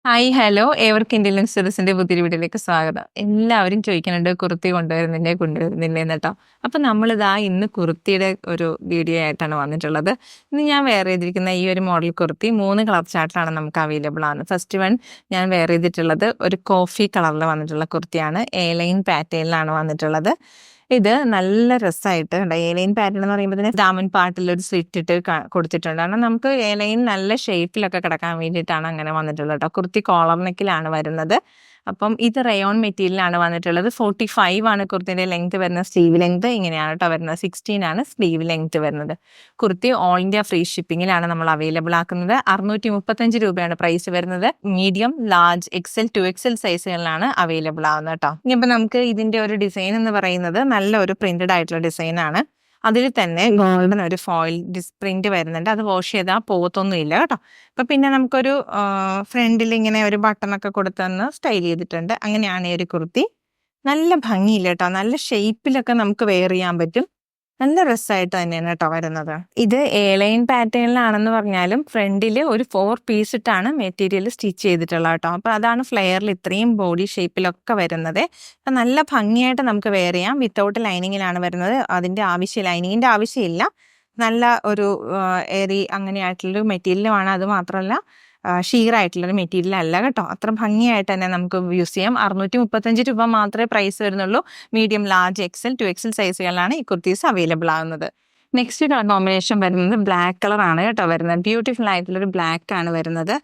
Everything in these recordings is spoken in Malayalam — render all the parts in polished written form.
Hi, hello. ഏവർക്കും ഇന്ത്യൻ ലെൻസേഴ്സിന്റെ പുതിയൊരു വീഡിയോയിലേക്ക് സ്വാഗതം. എല്ലാവരും ചോദിക്കുന്നുണ്ട് കുർത്തി കൊണ്ടുവരുന്നില്ലേ എന്നിട്ടോ. അപ്പൊ നമ്മളിതാ ഇന്ന് കുർത്തിയുടെ ഒരു വീഡിയോ ആയിട്ടാണ് വന്നിട്ടുള്ളത്. ഇന്ന് ഞാൻ വെയർ ചെയ്തിരിക്കുന്ന ഈ ഒരു മോഡൽ കുർത്തി 3 കളർ ചാർട്ടിലാണ് നമുക്ക് അവൈലബിൾ ആണ്. ഫസ്റ്റ് വൺ ഞാൻ വെയർ ചെയ്തിട്ടുള്ളത് ഒരു കോഫി കളറിൽ വന്നിട്ടുള്ള കുർത്തിയാണ്. എ ലൈൻ പാറ്റേണിലാണ് വന്നിട്ടുള്ളത്. ഇത് നല്ല രസമായിട്ട് എ ലൈൻ പാറ്റേൺ എന്ന് പറയുമ്പോൾ തന്നെ ദാമൻ പാർട്ടിൽ ഒരു സ്ലിറ്റ് ഇട്ട് കൊടുത്തിട്ടുണ്ട്. കാരണം നമുക്ക് എ ലൈൻ നല്ല ഷേപ്പിലൊക്കെ കിടക്കാൻ വേണ്ടിയിട്ടാണ് അങ്ങനെ വന്നിട്ടുള്ളത് കേട്ടോ. കുർത്തി കോളർ നെക്കിലാണ് വരുന്നത്. അപ്പം ഇത് റയോൺ മെറ്റീരിയലാണ് വന്നിട്ടുള്ളത്. 45 ആണ് കുർത്തിന്റെ ലെങ്ത് വരുന്നത്. സ്ലീവ് ലെങ്ത് ഇങ്ങനെയാണ് കേട്ടോ വരുന്നത്. 16 ആണ് സ്ലീവ് ലെങ്ത് വരുന്നത്. കുർത്തി ഓൾ ഇന്ത്യ ഫ്രീ ഷിപ്പിങ്ങിലാണ് നമ്മൾ അവൈലബിൾ ആക്കുന്നത്. 635 രൂപയാണ് പ്രൈസ് വരുന്നത്. മീഡിയം, ലാർജ്, എക്സൽ, 2XL സൈസുകളിലാണ് അവൈലബിൾ ആവുന്നത് കേട്ടോ. ഇനിയിപ്പോൾ നമുക്ക് ഇതിന്റെ ഒരു ഡിസൈൻ എന്ന് പറയുന്നത് നല്ല ഒരു പ്രിന്റഡ് ആയിട്ടുള്ള ഡിസൈൻ ആണ്. അതിൽ തന്നെ ഗോൾഡൻ ഒരു ഫോയിൽ പ്രിന്റ് വരുന്നുണ്ട്. അത് വാഷ് ചെയ്താൽ പോകത്തൊന്നും ഇല്ല കേട്ടോ. അപ്പൊ പിന്നെ നമുക്കൊരു ഫ്രണ്ടിൽ ഇങ്ങനെ ഒരു ബട്ടണൊക്കെ കൊടുത്തൊന്ന് സ്റ്റൈൽ ചെയ്തിട്ടുണ്ട്. അങ്ങനെയാണ് ഈ ഒരു കുർത്തി. നല്ല ഭംഗിയില്ല കേട്ടോ. നല്ല ഷേപ്പിലൊക്കെ നമുക്ക് വെയർ ചെയ്യാൻ പറ്റും. നല്ല രസമായിട്ട് തന്നെയാണ് കേട്ടോ വരുന്നത്. ഇത് എ ലൈൻ പാറ്റേണിലാണെന്ന് പറഞ്ഞാലും ഫ്രണ്ടിൽ ഒരു 4 പീസ് ഇട്ടാണ് മെറ്റീരിയൽ സ്റ്റിച്ച് ചെയ്തിട്ടുള്ളത് കേട്ടോ. അപ്പൊ അതാണ് ഫ്ലെയറിൽ ഇത്രയും ബോഡി ഷേപ്പിലൊക്കെ വരുന്നത്. അപ്പൊ നല്ല ഭംഗിയായിട്ട് നമുക്ക് വെയർ ചെയ്യാം. വിത്തൗട്ട് ലൈനിങ്ങിലാണ് വരുന്നത്. ലൈനിങ്ങിന്റെ ആവശ്യമില്ല. നല്ല ഒരു എയറി അങ്ങനെയായിട്ടുള്ളൊരു മെറ്റീരിയലുമാണ്. അത് മാത്രമല്ല ഷീർ ആയിട്ടുള്ളൊരു മെറ്റീരിയൽ അല്ല കേട്ടോ. അത്ര ഭംഗിയായിട്ട് തന്നെ നമുക്ക് യൂസ് ചെയ്യാം. 635 രൂപ മാത്രമേ പ്രൈസ് വരുന്നുള്ളൂ. മീഡിയം, ലാർജ്, എക്സൽ, 2XL സൈസുകളിലാണ് ഈ കുർത്തീസ് അവൈലബിൾ ആകുന്നത്. നെക്സ്റ്റ് കോമ്പിനേഷൻ വരുന്നത് ബ്ലാക്ക് കളർ ആണ് കേട്ടോ വരുന്നത്. ബ്യൂട്ടിഫുൾ ആയിട്ടുള്ളൊരു ബ്ലാക്ക് ആണ് വരുന്നത്.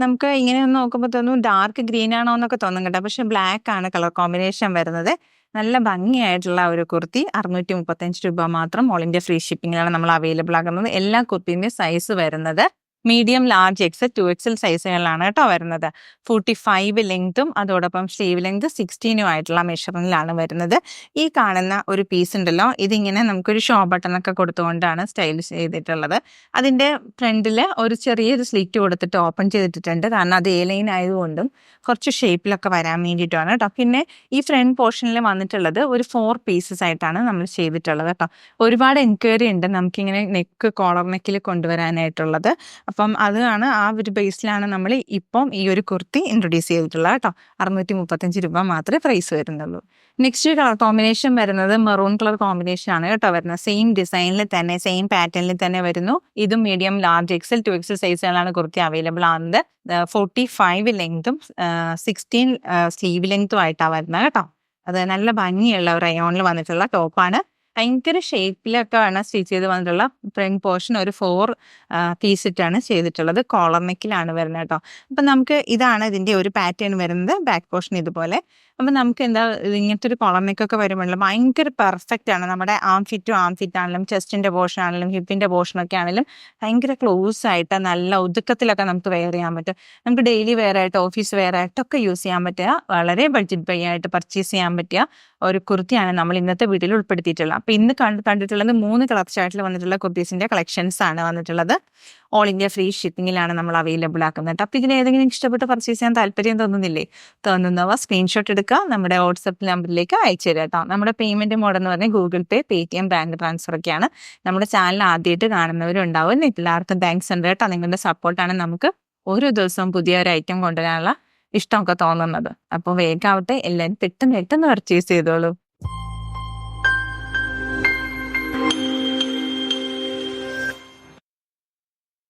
നമുക്ക് ഇങ്ങനെ ഒന്ന് നോക്കുമ്പോൾ തോന്നും ഡാർക്ക് ഗ്രീൻ ആണോ എന്നൊക്കെ തോന്നും കേട്ടോ. പക്ഷെ ബ്ലാക്ക് ആണ് കളർ കോമ്പിനേഷൻ വരുന്നത്. നല്ല ഭംഗിയായിട്ടുള്ള ഒരു കുർത്തി. 635 രൂപ മാത്രം. ഓൾ ഇന്ത്യ ഫ്രീ ഷിപ്പിങ്ങിലാണ് നമ്മൾ അവൈലബിൾ ആകുന്നത്. എല്ലാ കുർത്തിൻ്റെ സൈസ് വരുന്നത് മീഡിയം, ലാർജ്, എക്സൽ, 2XL സൈസുകളിലാണ് കേട്ടോ വരുന്നത്. 45 ലെങ്തും അതോടൊപ്പം സ്ലീവ് ലെങ്ത് 16 ആയിട്ടുള്ള മെഷറിലാണ് വരുന്നത്. ഈ കാണുന്ന ഒരു പീസ് ഉണ്ടല്ലോ, ഇതിങ്ങനെ നമുക്കൊരു ഷോ ബട്ടണൊക്കെ കൊടുത്തുകൊണ്ടാണ് സ്റ്റൈൽ ചെയ്തിട്ടുള്ളത്. അതിൻ്റെ ഫ്രണ്ടിൽ ഒരു ചെറിയൊരു സ്ലിറ്റ് കൊടുത്തിട്ട് ഓപ്പൺ ചെയ്തിട്ടുണ്ട്. കാരണം അത് എ ലൈൻ ആയതുകൊണ്ടും കുറച്ച് ഷേപ്പിലൊക്കെ വരാൻ വേണ്ടിയിട്ടാണ് കേട്ടോ. പിന്നെ ഈ ഫ്രണ്ട് പോർഷനിൽ വന്നിട്ടുള്ളത് ഒരു 4 പീസസ് ആയിട്ടാണ് നമ്മൾ ചെയ്തിട്ടുള്ളത് കേട്ടോ. ഒരുപാട് എൻക്വയറി ഉണ്ട് നമുക്കിങ്ങനെ നെക്ക് കോളർ നെക്കിൽ കൊണ്ടുവരാനായിട്ടുള്ളത്. അപ്പം അതാണ് ആ ഒരു ബേസിലാണ് നമ്മൾ ഇപ്പം ഈ ഒരു കുർത്തി ഇൻട്രൊഡ്യൂസ് ചെയ്തിട്ടുള്ളത് കേട്ടോ. 635 രൂപ മാത്രമേ പ്രൈസ് വരുന്നുള്ളൂ. നെക്സ്റ്റ് കളർ കോമ്പിനേഷൻ വരുന്നത് മെറൂൺ കളർ കോമ്പിനേഷൻ ആണ് കേട്ടോ വരുന്നത്. സെയിം ഡിസൈനിൽ തന്നെ സെയിം പാറ്റേണിൽ തന്നെ വരുന്നു. ഇതും മീഡിയം, ലാർജ്, എക്സൽ, 2XL സൈസുകളാണ് കുർത്തി അവൈലബിൾ ആകുന്നത്. 45 ലെങ്തും 16 സ്ലീവ് ലെങ്തും ആയിട്ടാണ് വരുന്നത് കേട്ടോ. അത് നല്ല ഭംഗിയുള്ള ഒരു റയോണിൽ വന്നിട്ടുള്ള ടോപ്പാണ്. ഭയങ്കര ഷേപ്പിലൊക്കെ ആണ് സ്റ്റിച്ച് ചെയ്ത് വന്നിട്ടുള്ള. ഫ്രണ്ട് പോർഷൻ ഒരു 4 പീസ് ഇട്ടാണ് ചെയ്തിട്ടുള്ളത്. കോളർ നെക്കിലാണ് വരുന്നത് കേട്ടോ. അപ്പം നമുക്ക് ഇതാണ് ഇതിൻ്റെ ഒരു പാറ്റേൺ വരുന്നത്. ബാക്ക് പോർഷൻ ഇതുപോലെ. അപ്പം നമുക്ക് ഇങ്ങനത്തെ ഒരു കോളർ നെക്കൊക്കെ വരുമ്പോഴല്ലോ ഭയങ്കര പെർഫെക്റ്റ് ആണ്. നമ്മുടെ ആം ഫിറ്റ് ആണെങ്കിലും ചെസ്റ്റിൻ്റെ പോർഷൻ ആണെങ്കിലും ഹിപ്പിൻ്റെ പോർഷനൊക്കെ ആണെങ്കിലും ഭയങ്കര ക്ലോസ് ആയിട്ട് നല്ല ഒതുക്കത്തിലൊക്കെ നമുക്ക് വെയർ ചെയ്യാൻ പറ്റും. നമുക്ക് ഡെയിലി വെയർ ആയിട്ട്, ഓഫീസ് വെയർ ആയിട്ടൊക്കെ യൂസ് ചെയ്യാൻ പറ്റുക, വളരെ ബഡ്ജറ്റ് ബൈ ആയിട്ട് പർച്ചേസ് ചെയ്യാൻ പറ്റിയ ഒരു കുർത്തിയാണ് നമ്മൾ ഇന്നത്തെ വീഡിയോയിൽ ഉൾപ്പെടുത്തിയിട്ടുള്ളത്. അപ്പോൾ ഇന്ന് കണ്ടിട്ടുള്ളത് 3 കളർ ചാർട്ടിൽ വന്നിട്ടുള്ള കുർത്തീസിൻ്റെ കളക്ഷൻസ് ആണ് വന്നിട്ടുള്ളത്. ഓൾ ഇന്ത്യ ഫ്രീ ഷിപ്പിങ്ങിലാണ് നമ്മൾ അവൈലബിൾ ആക്കുന്നത്. അപ്പോൾ ഇതിന് ഏതെങ്കിലും ഇഷ്ടപ്പെട്ട് പർച്ചേസ് ചെയ്യാൻ താല്പര്യം തോന്നുന്നവ സ്ക്രീൻഷോട്ട് എടുക്കുക, നമ്മുടെ വാട്സപ്പ് നമ്പറിലേക്ക് അയച്ചു തരാം കേട്ടോ. നമ്മുടെ പേയ്മെൻറ്റ് മോഡ് എന്ന് പറഞ്ഞാൽ ഗൂഗിൾ പേ, പേടിഎം, ബാങ്ക് ട്രാൻസ്ഫർ ഒക്കെയാണ്. നമ്മുടെ ചാനൽ ആദ്യമായിട്ട് കാണുന്നവരുണ്ടാവും. എല്ലാവർക്കും താങ്ക്സ് ഉണ്ട് കേട്ടോ. നിങ്ങളുടെ സപ്പോർട്ടാണ് നമുക്ക് ഓരോ ദിവസവും പുതിയ ഒരു ഐറ്റം കൊണ്ടുവരാനുള്ള ഇഷ്ടമൊക്കെ തോന്നുന്നത്. അപ്പോൾ വേഗമാവട്ടെ, എല്ലാവരും പെട്ടെന്ന് പർച്ചേസ് ചെയ്തോളൂ.